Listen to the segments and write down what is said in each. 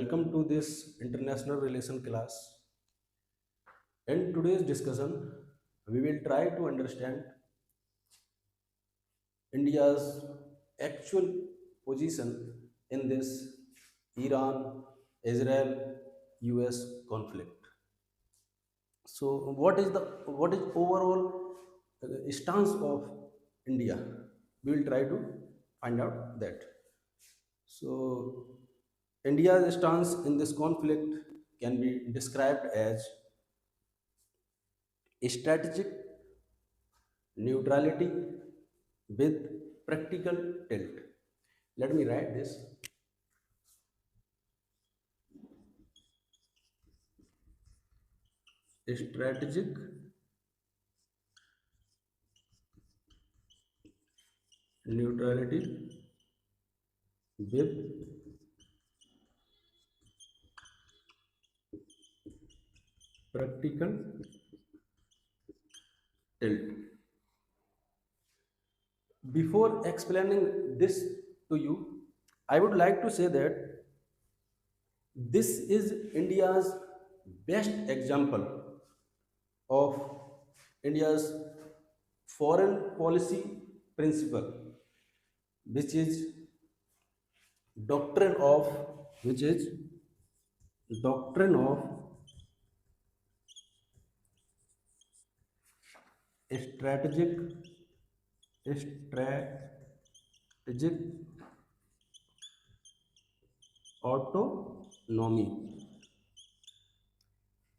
welcome to this international relation class. In today's discussion, we will try to understand India's actual position in this Iran Israel US conflict. So, what is overall stance of India? We will try to find out that. So, India's stance in this conflict can be described as strategic neutrality with practical tilt. Let me write this. Strategic neutrality with practical tilt. Before explaining this to you, I would like to say that this is India's best example of India's foreign policy principle, which is doctrine of which is doctrine of strategic strategic autonomy.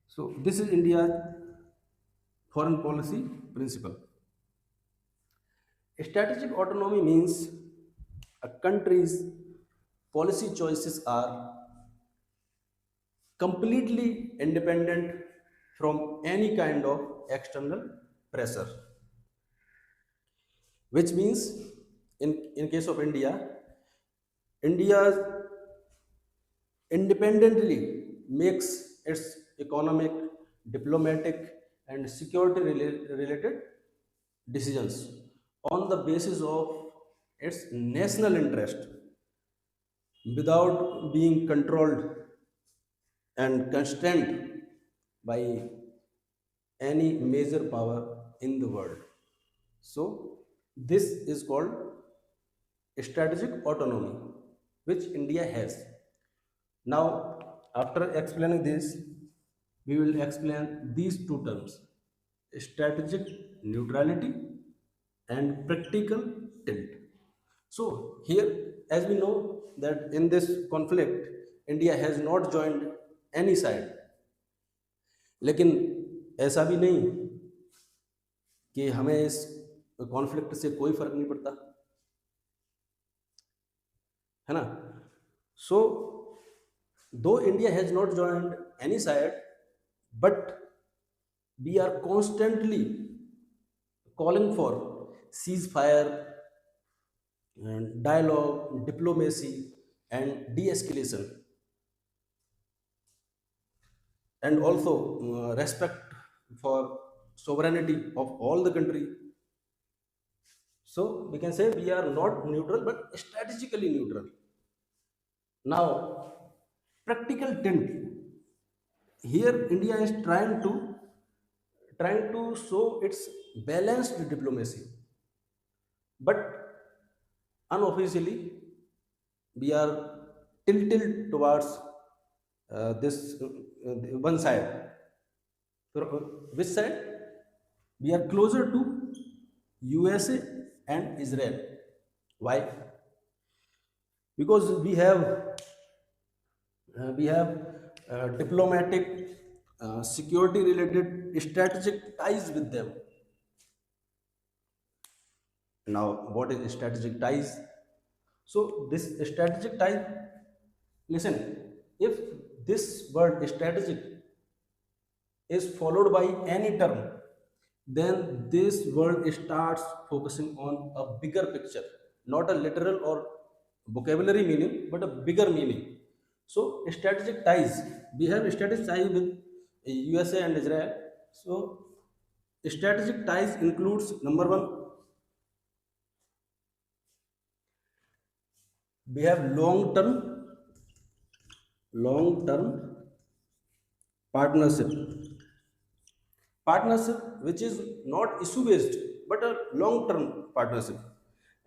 So this is India's foreign policy principle. Strategic autonomy means a country's policy choices are completely independent from any kind of external pressure, which means in case of India independently makes its economic, diplomatic, and security related decisions on the basis of its national interest without being controlled and constrained by any major power in the world. So, this is called strategic autonomy, which India has. Now, after explaining this, we will explain these two terms, strategic neutrality and practical tilt. So, here, as we know, that in this conflict, India has not joined any side. लेकिन ऐसा भी नहीं कि हमें इस conflict से कोई फर्क नहीं पड़ता, है ना? सो though India has not joined any side, but we are constantly calling for ceasefire and dialogue, diplomacy, and de-escalation, and also respect for sovereignty of all the country. So we can say we are not neutral, but strategically neutral. Now, practical tint. Here, India is trying to show its balanced diplomacy, but unofficially we are tilted towards this one side. So, which side? We are closer to USA and Israel. Why? Because we have diplomatic, security related strategic ties with them. Now, what is strategic ties? So this strategic tie, listen, if this word strategic is followed by any term, then this word starts focusing on a bigger picture, not a literal or vocabulary meaning, but a bigger meaning. So strategic ties, we have strategic ties with USA and Israel. So strategic ties includes number one, we have long term long term partnership, partnership which is not issue based but a long term partnership.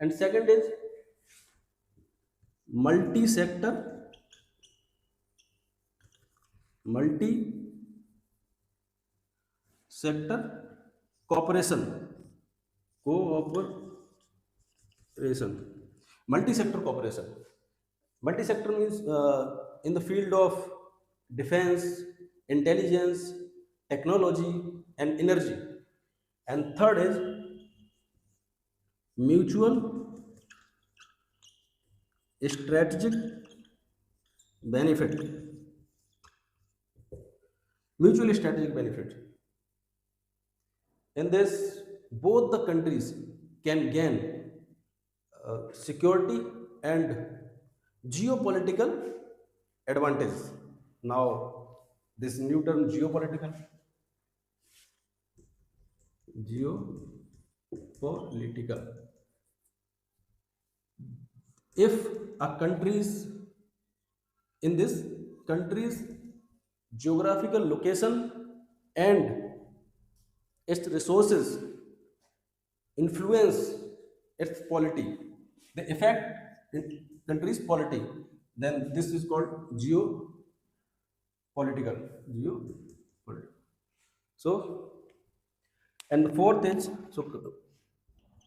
And second is multi sector, multi sector cooperation, cooperation, multi sector cooperation. Multi sector means in the field of defense, intelligence, technology and energy. And third is mutual strategic benefit, mutual strategic benefit. In this, both the countries can gain security and geopolitical advantage. Now, this new term geopolitical, geopolitical. If a country's, in this country's geographical location and its resources influence its polity, they affect in country's polity, then this is called geopolitical, geopolitical. So, and the fourth is, so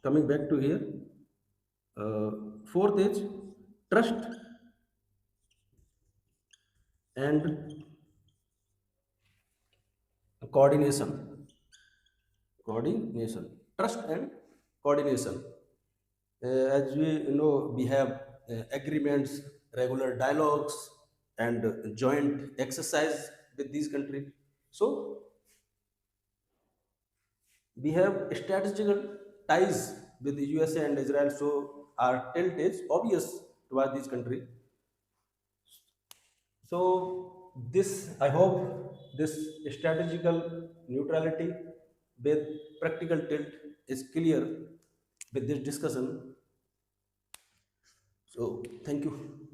coming back to here, fourth is trust and coordination, coordination, trust and coordination. As we know, we have agreements, regular dialogues and joint exercise with these countries. So we have strategical ties with the USA and Israel, so our tilt is obvious towards these countries. So this, I hope this strategical neutrality with practical tilt is clear with this discussion. So thank you.